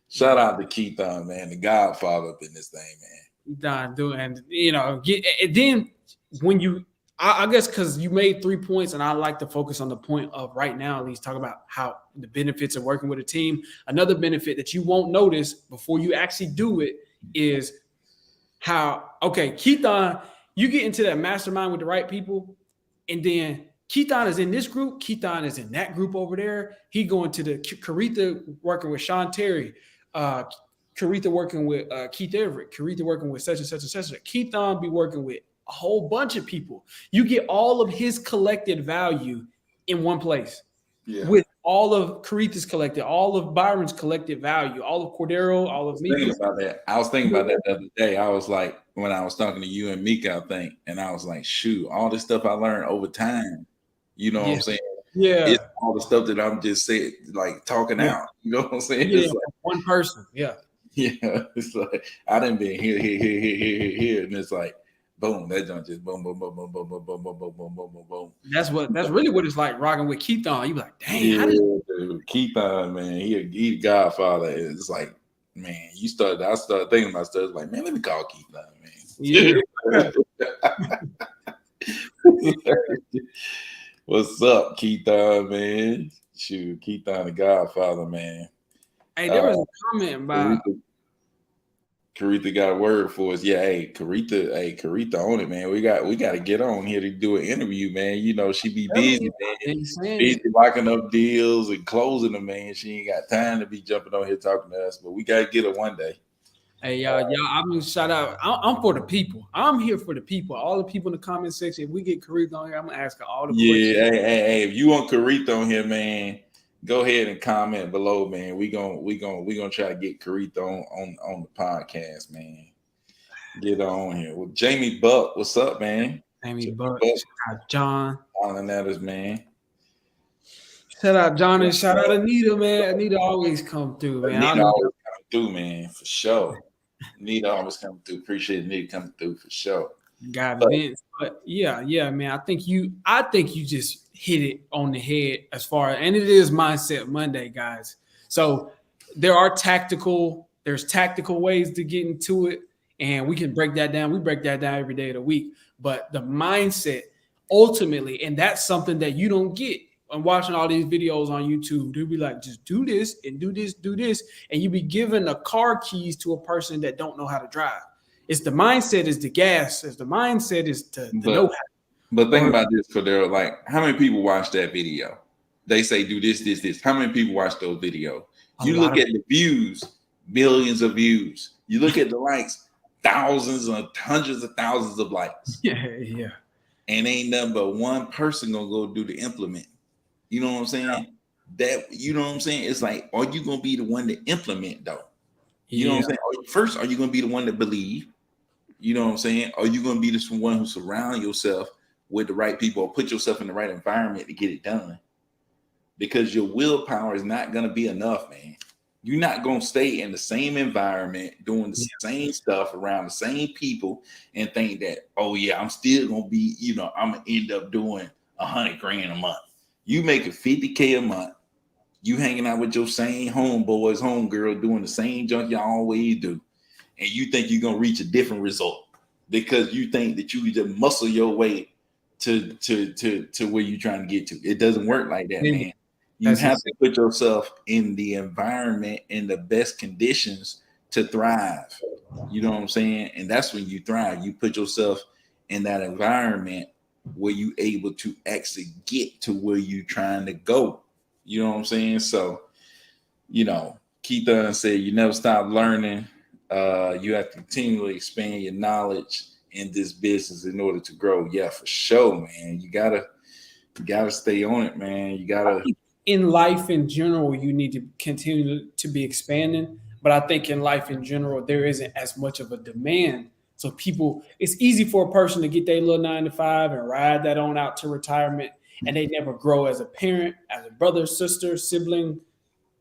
Shout out to Keithon, man, the Godfather up in this thing, man. Then when I guess because you made 3 points, and I like to focus on the point of right now, at least talk about how the benefits of working with a team. Another benefit that you won't notice before you actually do it is how, Keithon, you get into that mastermind with the right people, and then Keithon is in this group, Keithon is in that group over there. He going to the Caritha working with Sean Terry, Caritha working with Keith Everett, Caritha working with such and such and such. Keithon be working with a whole bunch of people. You get all of his collected value in one place. Yeah. With all of Caritha's collected, all of Byron's collected value, all of Cordero, all of Mika. I was thinking about that the other day. I was like, when I was talking to you and Mika, I think, and I was like, shoot, all this stuff I learned over time. You know what I'm saying? Yeah. It's all the stuff that I'm just saying, like talking out. You know what I'm saying? Yeah, it's like, one person. Yeah. Yeah. It's like, I done been here. And it's like, boom, that joint just boom, boom, boom, boom, boom, boom, boom, boom, boom, boom, boom, boom, boom. That's really what it's like rocking with Keithon. You be like, dang, dude, Keithon, man, he the Godfather. It's like, man, I started thinking about stuff. Like, man, let me call Keithon, man. Yeah. What's up, Keithon, man? Shoot, Keithon, the Godfather, man. Hey, there was a comment about Caritha got a word for us. Yeah, Caritha on it, man. We got to get on here to do an interview, man. You know, she be busy, man. Busy locking up deals and closing them, man. She ain't got time to be jumping on here talking to us, but we got to get her one day. Hey, y'all, I'm gonna shout out. I'm for the people. I'm here for the people. All the people in the comment section. If we get Caritha on here, I'm gonna ask her all the questions. Yeah, hey, if you want Caritha on here, man, go ahead and comment below, man. We gonna try to get Caritha on the podcast, man. Get on here. Well, Jamie Buck, what's up, man? Jamie Buck, shout out John. Calling at us, man. Shout out John and shout out Anita, man. Anita always come through, man. Anita always come through, man, for sure. Nita always coming through. Appreciate Nita coming through for sure. Got But events, but yeah, man. I think you just hit it on the head as far, and it is Mindset Monday, guys. So there's tactical ways to get into it, and we can break that down. We break that down every day of the week. But the mindset, ultimately, and that's something that you don't get. I'm watching all these videos on YouTube. They'll be like, just do this and do this, and you be giving the car keys to a person that don't know how to drive. It's the mindset is the gas. It's the mindset is the know-how. But think about this, Cordero. Like, how many people watch that video? They say do this, this, this. How many people watch those videos? You look at the views, millions of views. You look at the likes, thousands or hundreds of thousands of likes. Yeah. And ain't nothing but one person gonna go do the implement. You know what I'm saying? You know what I'm saying? It's like, are you gonna be the one to implement though? You know what I'm saying? First, are you gonna be the one to believe? You know what I'm saying? Are you gonna be the one who surround yourself with the right people or put yourself in the right environment to get it done? Because your willpower is not gonna be enough, man. You're not gonna stay in the same environment doing the same stuff around the same people and think that, oh yeah, I'm still gonna be, I'm gonna end up doing $100,000 a month. You making $50K a month. You hanging out with your same homeboys, homegirl, doing the same junk you always do, and you think you're gonna reach a different result because you think that you just muscle your way to where you're trying to get to. It doesn't work like that, man. You have to put yourself in the environment in the best conditions to thrive. You know what I'm saying? And that's when you thrive. You put yourself in that environment where you able to actually get to where you're trying to go. You know what I'm saying? So, Keith said, you never stop learning. You have to continually expand your knowledge in this business in order to grow. Yeah, for sure, man. You gotta stay on it, man. You gotta. In life in general, you need to continue to be expanding. But I think in life in general, there isn't as much of a demand. So it's easy for a person to get their little 9 to 5 and ride that on out to retirement, and they never grow as a parent, as a brother, sister, sibling,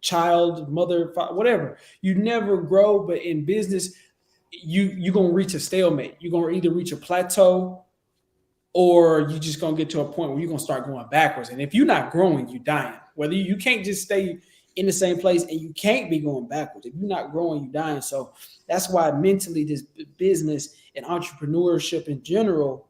child, mother, father, whatever. You never grow. But in business, you're gonna reach a stalemate. You're gonna either reach a plateau, or you're just gonna get to a point where you're gonna start going backwards. And if you're not growing, you're dying. Whether you can't just stay in the same place, and you can't be going backwards. If you're not growing, you're dying. So that's why mentally, this business and entrepreneurship in general,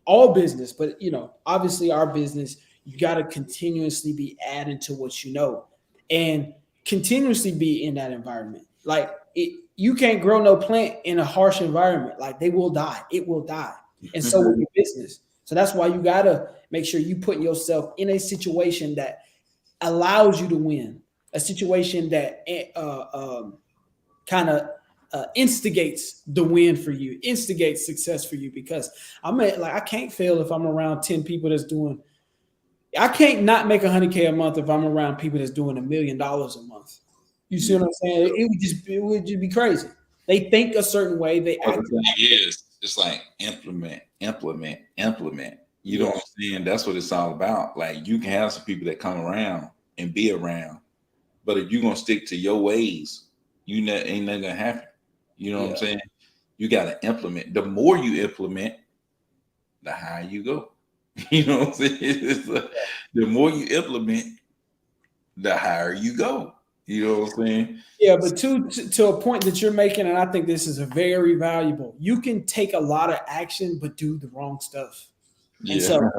all business, but obviously our business, you got to continuously be adding to what you know, and continuously be in that environment. Like you can't grow no plant in a harsh environment. Like they will die. It will die. And so with your business. So that's why you got to make sure you put yourself in a situation that allows you to win, a situation that kind of instigates the win for you, instigates success for you. Because I can't fail if I'm around 10 people that's doing. I can't not make $100K a month if I'm around people that's doing $1 million a month. You see what I'm saying? It would just be crazy. They think a certain way. They act. It's like implement. You know what I'm saying? That's what it's all about. Like you can have some people that come around and be around, but if you're gonna stick to your ways, ain't nothing gonna happen. You know what I'm saying? You gotta implement. The more you implement, the higher you go. You know what I'm saying? The more you implement, the higher you go. You know what I'm saying? Yeah, but to a point that you're making, and I think this is a very valuable. You can take a lot of action, but do the wrong stuff. Yeah. And so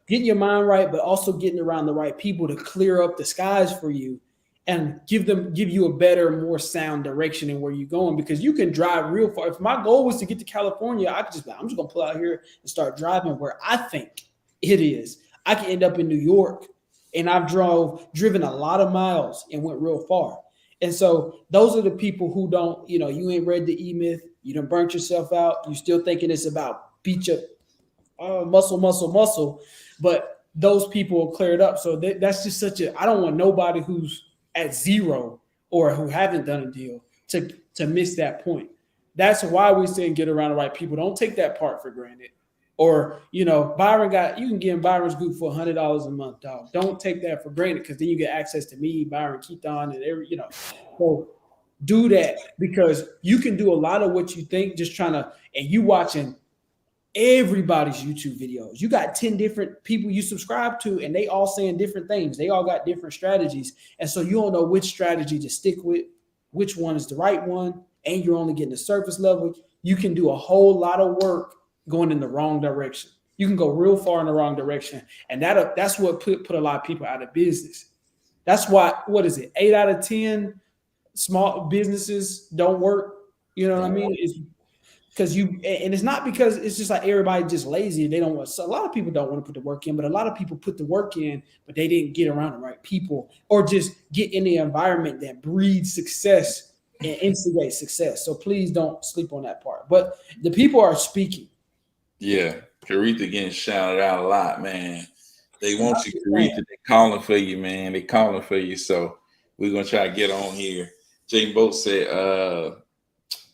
getting your mind right, but also getting around the right people to clear up the skies for you and give you a better, more sound direction in where you're going, because you can drive real far. If my goal was to get to California, I'm just gonna pull out here and start driving where I think it is. I can end up in New York, and I've driven a lot of miles and went real far. And so those are the people who don't, you ain't read the E-Myth, you done burnt yourself out, you still thinking it's about beat your muscle, but those people will clear it up. So that's just I don't want nobody who's at zero or who haven't done a deal to miss that point. That's why we say get around the right people. Don't take that part for granted. Or, Byron you can get in Byron's group for $100 a month, dog. Don't take that for granted, because then you get access to me, Byron, Keaton, and So do that, because you can do a lot of what you think just trying to, and you watching everybody's YouTube videos. You got 10 different people you subscribe to, and they all saying different things. They all got different strategies. And so you don't know which strategy to stick with, which one is the right one, and you're only getting the surface level. You can do a whole lot of work going in the wrong direction. You can go real far in the wrong direction. And that's what put a lot of people out of business. That's why, what is it? 8 out of 10 small businesses don't work. You know what I mean? It's because and it's not because it's just like everybody just lazy. They don't want. So a lot of people don't want to put the work in, but a lot of people put the work in, but they didn't get around the right people, or just get in the environment that breeds success and instigates success. So please don't sleep on that part. But the people are speaking. Yeah, Caretha getting shouted out a lot, man. They want you, Caretha. They calling for you, man. They calling for you. So we're gonna try to get on here. Jane Boat said,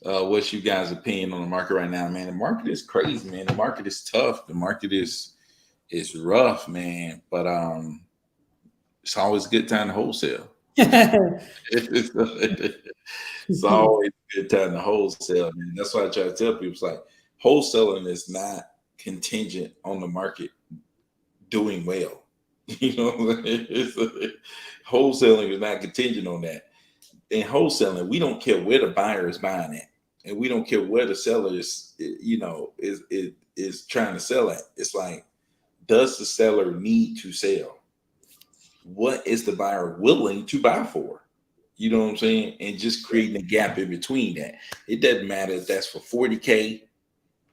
what's you guys' opinion on the market right now, man? The market is crazy, man. The market is tough. The market is rough, man. But it's always a good time to wholesale. It's always a good time to wholesale, man. That's why I try to tell people, it's like wholesaling is not contingent on the market doing well. You know, wholesaling is not contingent on that. In wholesaling, we don't care where the buyer is buying at, and we don't care where the seller is, you know, is trying to sell at. It's like, does the seller need to sell? What is the buyer willing to buy for? You know what I'm saying? And just creating a gap in between that. It doesn't matter if that's for 40K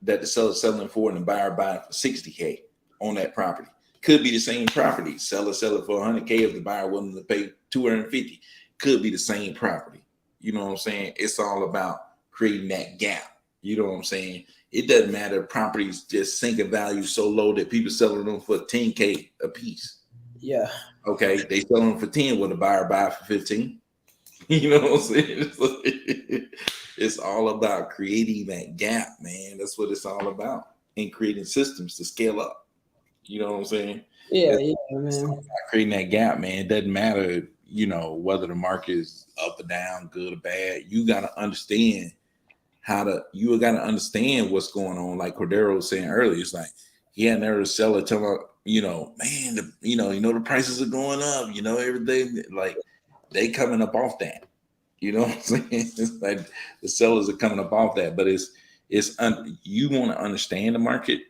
that the seller's selling for and the buyer buying for 60K on that property. Could be the same property. Seller sell it for 100K if the buyer willing to pay 250. Could be the same property. You know what I'm saying? It's all about creating that gap. You know what I'm saying? It doesn't matter if properties just sink in value so low that people selling them for 10K a piece. Yeah. Okay, they selling them for 10, will the buyer buy for 15? You know what I'm saying? It's all about creating that gap, man. That's what it's all about. And creating systems to scale up. You know what I'm saying? Yeah, it's man. Creating that gap, man. It doesn't matter, you know, whether the market is up or down, good or bad. You gotta understand what's going on. Like Cordero was saying earlier, it's like he had never seller tell him, you know, man, the prices are going up, you know, everything, like they coming up off that. You know what I'm saying? It's like the sellers are coming up off that, but you want to understand the market,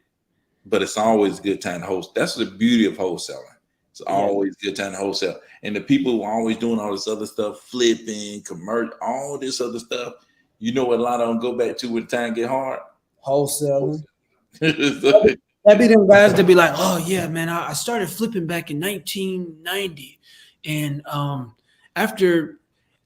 but it's always a good time to host. That's the beauty of wholesaling. It's always a good time to wholesale. And the people who are always doing all this other stuff, flipping, commercial, all this other stuff, you know what a lot of them go back to when the time get hard? Wholesaling. That be them guys that be like, oh yeah, man, I started flipping back in 1990, and after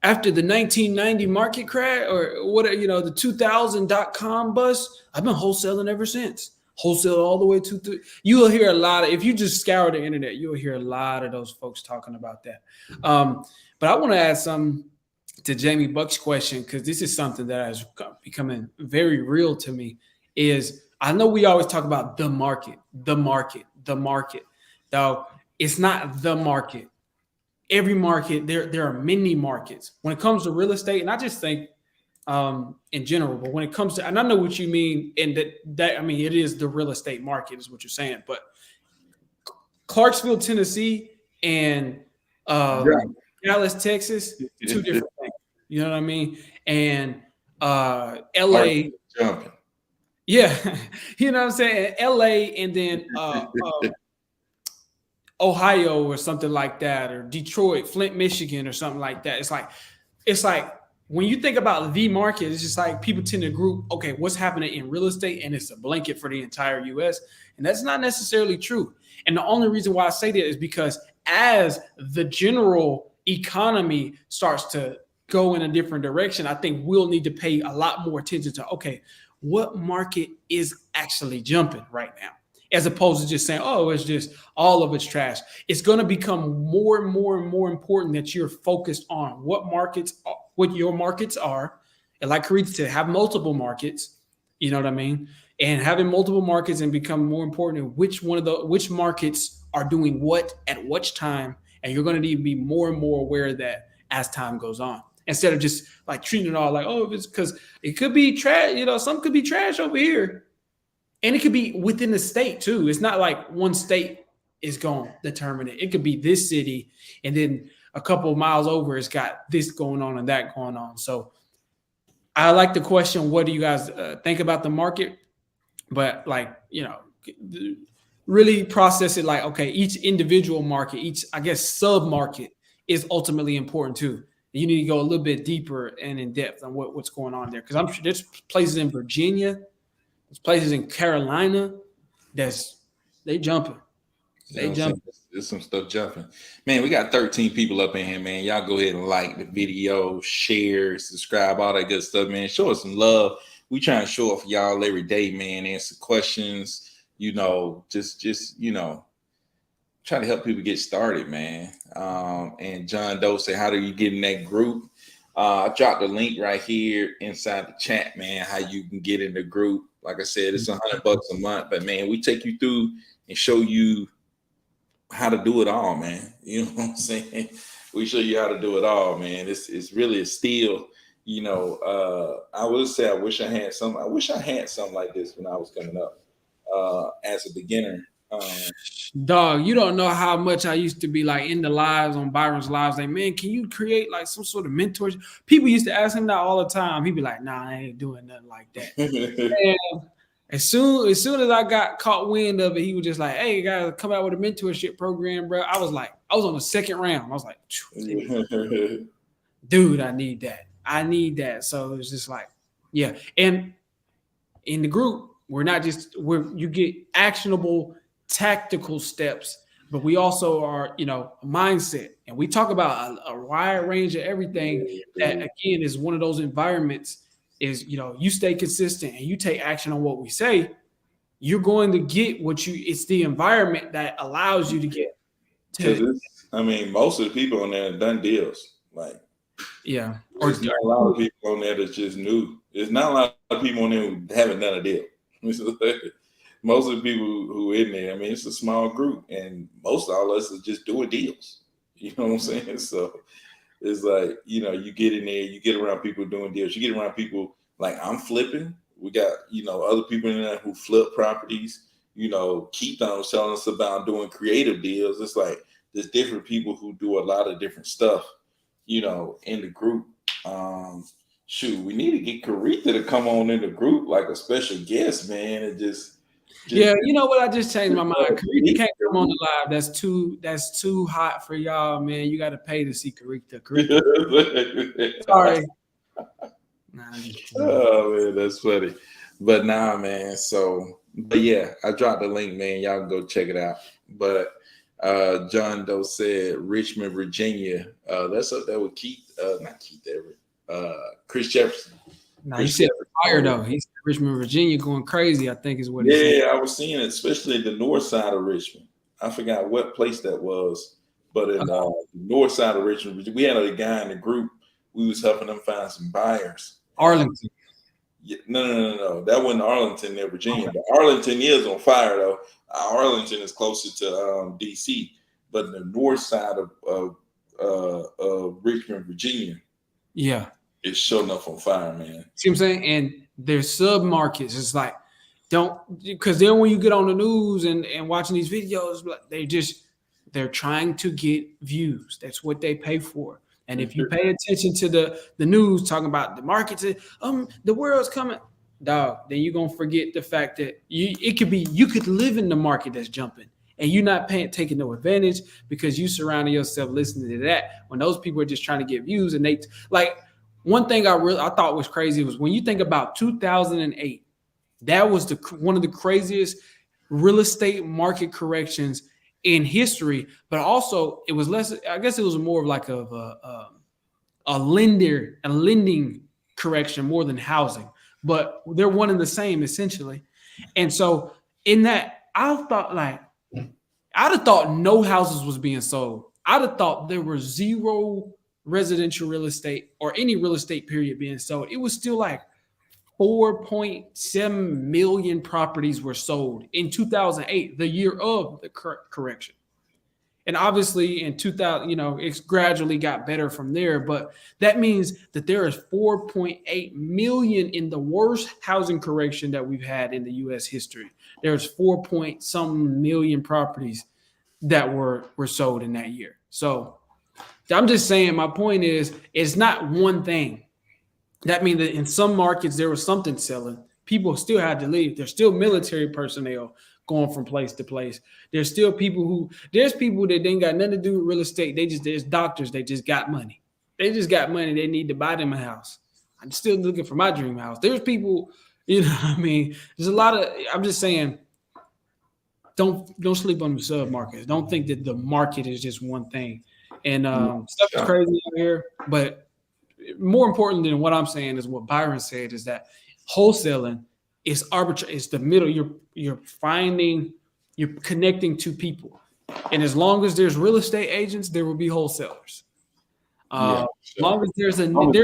the 1990 market crash, or what, you know, the 2000.com bust, I've been wholesaling ever since. Wholesale all the way to you will hear a lot of, if you just scour the internet, you'll hear a lot of those folks talking about that. But I want to add something to Jamie Buck's question, because this is something that is becoming very real to me. Is I know we always talk about the market. Though it's not the market. Every market, there are many markets. When it comes to real estate, and I just think in general, but when it comes to, and I know what you mean, and that I mean, it is the real estate market is what you're saying, but Clarksville, Tennessee, and Dallas, Texas, two different things. You know what I mean? And LA. Yeah, you know what I'm saying? LA, and then Ohio or something like that, or Detroit, Flint, Michigan, or something like that. It's like when you think about the market, it's just like people tend to group, okay, what's happening in real estate, and it's a blanket for the entire US. And that's not necessarily true. And the only reason why I say that is because as the general economy starts to go in a different direction, I think we'll need to pay a lot more attention to, okay, what market is actually jumping right now, as opposed to just saying, oh, it's just all of it's trash. It's going to become more and more and more important that you're focused on what your markets are. And like Caretha said, have multiple markets, you know what I mean? And having multiple markets and become more important, which markets are doing what at which time. And you're going to need to be more and more aware of that as time goes on. instead of just like treating it all like, oh, it's because it could be trash. Some could be trash over here, and it could be within the state too. It's not like one state is going to determine it. It could be this city, and then a couple of miles over, it's got this going on and that going on. So I like the question, what do you guys think about the market? But really process it like, okay, each individual market, each, I guess, sub market is ultimately important too. You need to go a little bit deeper and in depth on what's going on there. Because I'm sure there's places in Virginia, there's places in Carolina they jumping. There's some stuff jumping. Man, we got 13 people up in here, man. Y'all go ahead and like the video, share, subscribe, all that good stuff, man. Show us some love. We try and show up for y'all every day, man. Answer questions, just try to help people get started, man. And John Doe said, how do you get in that group? I dropped the link right here inside the chat, man, how you can get in the group. Like I said, it's $100 a month, but man, we take you through and show you how to do it all, man. You know what I'm saying? We show you how to do it all, man. It's really a steal. I would say I wish I had something like this when I was coming up as a beginner. Dog, you don't know how much I used to be like in the lives on Byron's lives. Like, man, can you create like some sort of mentorship? People used to ask him that all the time. He'd be like, nah, I ain't doing nothing like that. And as soon as I got caught wind of it, he was just like, hey, guys, come out with a mentorship program, bro. I was on the second round. I was like, dude, I need that. So it was just like, yeah. And in the group, you get actionable tactical steps, but we also are, mindset. And we talk about a wide range of everything that, again, is one of those environments is, you stay consistent and you take action on what we say, you're going to get it's the environment that allows you to get to. Most of the people on there have done deals. Like, yeah. There's not a lot of people on there that's just new. There's not a lot of people on there who haven't done a deal. Most of the people who in there, it's a small group, and most of all us is just doing deals. You know what I'm saying? So it's like, you get in there, you get around people doing deals. You get around people like I'm flipping. We got, other people in there who flip properties. Keith on telling us about doing creative deals. It's like there's different people who do a lot of different stuff, in the group. We need to get Caritha to come on in the group like a special guest, man. And just yeah, you know what? I just changed my mind. Caritha can't come on the live. That's too hot for y'all, man. You got to pay to see Caritha. Sorry. Oh man, that's funny. But nah, man. But yeah, I dropped the link, man. Y'all can go check it out. But John Doe said Richmond, Virginia. That's up there with Keith. Not Keith Everett. Chris Jefferson. No, he said fire though. He's Richmond, Virginia, going crazy. I think is what. Yeah, he said. I was seeing it, especially the north side of Richmond. I forgot what place that was, but in the north side of Richmond, we had a guy in the group. We was helping them find some buyers. Arlington. Yeah, no. That wasn't Arlington, near Virginia. Okay. But Arlington is on fire though. Arlington is closer to DC, but the north side of Richmond, Virginia. Yeah. It's showing up on fire, man. See what I'm saying? And there's sub markets. It's like, because then when you get on the news and watching these videos, they're trying to get views. That's what they pay for. And if you pay attention to the news talking about the markets, the world's coming, dog, then you're gonna forget the fact that you could live in the market that's jumping. And you're not taking no advantage because you surrounding yourself listening to that when those people are just trying to get views. And they like, one thing I thought was crazy was when you think about 2008, that was one of the craziest real estate market corrections in history. But also, it was less. I guess it was more of like a lending correction more than housing. But they're one and the same essentially. And so in that, I'd have thought no houses was being sold. I'd have thought there were zero residential real estate or any real estate period being sold. It was still like 4.7 million properties were sold in 2008, the year of the correction. And obviously in 2000, it's gradually got better from there. But that means that there is 4.8 million in the worst housing correction that we've had in the U.S. history. There's 4 point some million properties that were sold in that year. So I'm just saying, my point is, it's not one thing. That means that in some markets there was something selling. People still had to leave. There's still military personnel going from place to place. There's still there's people that didn't got nothing to do with real estate. There's doctors. They just got money. They just got money. They need to buy them a house. I'm still looking for my dream house. There's people, what I mean, there's a lot of, I'm just saying, don't sleep on the sub markets. Don't think that the market is just one thing. And stuff is crazy out here, but more important than what I'm saying is what Byron said, is that wholesaling is arbitrary. It's the middle. You're connecting to people. And as long as there's real estate agents, there will be wholesalers. As long as there's as long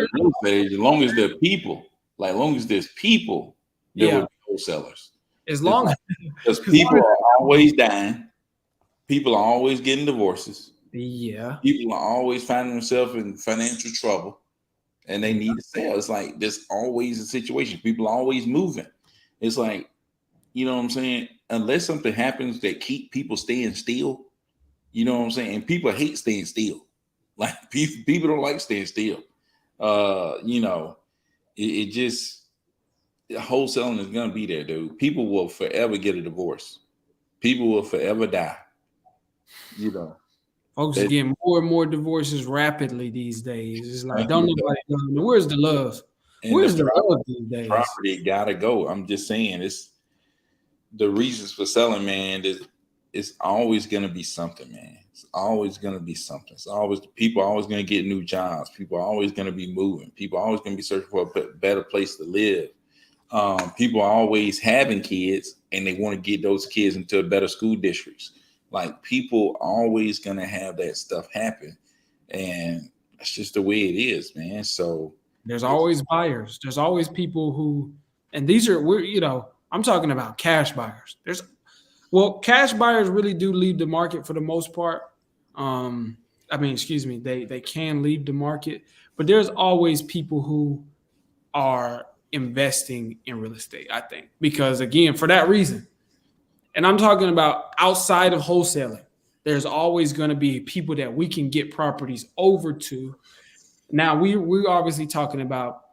as there are people, like long as there's people, there will be wholesalers. As long because people are always dying, people are always getting divorces. Yeah. People are always finding themselves in financial trouble and they need to sell. It's like there's always a situation. People are always moving. It's like, you know what I'm saying? Unless something happens that keep people staying still, you know what I'm saying? And people hate staying still. Like people don't like staying still. It just, wholesaling is gonna be there, dude. People will forever get a divorce. People will forever die. Folks are getting more and more divorces rapidly these days. It's like, don't nobody know. Where's the love? Where's the love these days? Property gotta go. I'm just saying, it's the reasons for selling, man. It's always gonna be something, man. It's always gonna be something. People are always gonna get new jobs. People are always gonna be moving. People are always gonna be searching for a better place to live. People are always having kids and they want to get those kids into better school districts. Like people are always going to have that stuff happen. And that's just the way it is, man. So there's always buyers. There's always people who, and I'm talking about cash buyers. Cash buyers really do leave the market for the most part. They can leave the market, but there's always people who are investing in real estate, I think, because again, for that reason, and I'm talking about outside of wholesaling, there's always going to be people that we can get properties over to. Now we're obviously talking about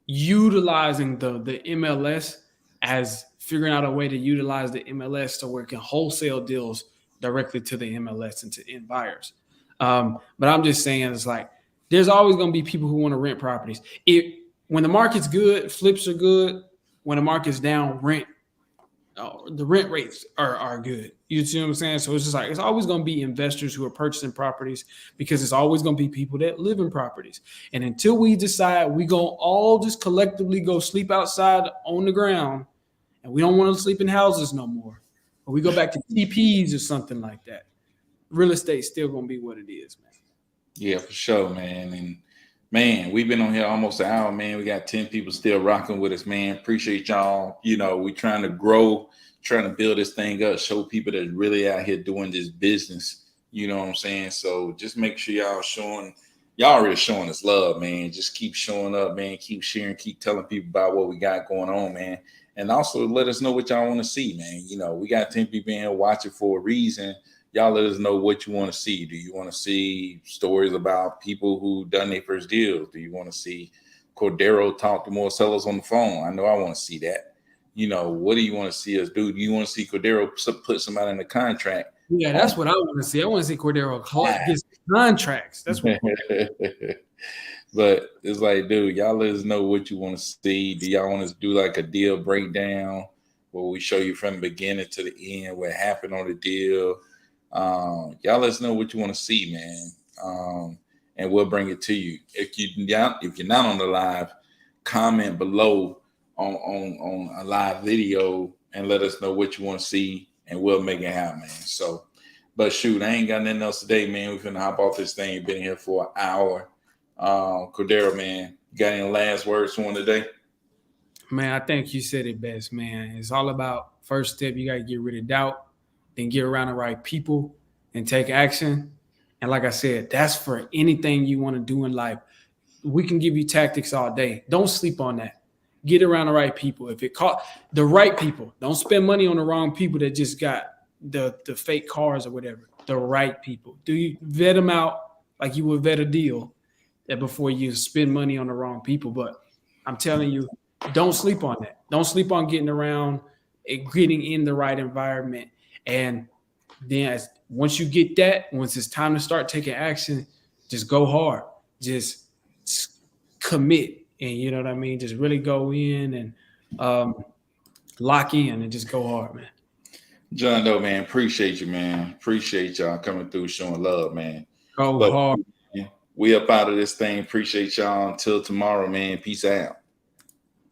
utilizing the MLS, as figuring out a way to utilize the MLS so we can wholesale deals directly to the MLS and to end buyers. But I'm just saying, it's like there's always going to be people who want to rent properties. When the market's good, flips are good. When the market's down, the rent rates are good. You see what I'm saying? So it's just like, it's always going to be investors who are purchasing properties, because it's always going to be people that live in properties. And until we decide we go all just collectively go sleep outside on the ground, and we don't want to sleep in houses no more, or we go back to TPs or something like that, real estate's still going to be what it is, man. Yeah, for sure, man. And man, we've been on here almost an hour, man. We got 10 people still rocking with us, man. Appreciate y'all. We're trying to grow, trying to build this thing up, show people that really out here doing this business. You know what I'm saying? So just make sure y'all already showing us love, man. Just keep showing up, man. Keep sharing, keep telling people about what we got going on, man. And also let us know what y'all want to see, man. We got 10 people in here watching for a reason. Y'all let us know what you want to see. Do you want to see stories about people who done their first deals? Do you want to see Cordero talk to more sellers on the phone? I know I want to see that. What do you want to see us do? Do you want to see Cordero put somebody in a contract? Yeah, that's what I want to see. I want to see Cordero get contracts. That's what. But it's like, dude, y'all let us know what you want to see. Do y'all want us to do like a deal breakdown where we show you from the beginning to the end what happened on the deal? Y'all let us know what you want to see, man. And we'll bring it to you. If you're not on the live, comment below on a live video and let us know what you want to see, and we'll make it happen, man. So, but shoot, I ain't got nothing else today, man. We're gonna hop off this thing. Been here for an hour. Cordero, man, you got any last words for one today? Man, I think you said it best, man. It's all about first step. You got to get rid of doubt. then get around the right people and take action. And like I said, that's for anything you want to do in life. We can give you tactics all day. Don't sleep on that. Get around the right people. If it caught the right people, don't spend money on the wrong people that just got the fake cars or whatever. The right people. Do you vet them out like you would vet a deal before you spend money on the wrong people? But I'm telling you, don't sleep on that. Don't sleep on getting around and getting in the right environment. And then once you get that, once it's time to start taking action, just go hard. Just commit. And you know what I mean? Just really go in and lock in and just go hard, man. John Doe, man, appreciate you, man. Appreciate y'all coming through, showing love, man. Go hard. We up out of this thing. Appreciate y'all. Until tomorrow, man. Peace out.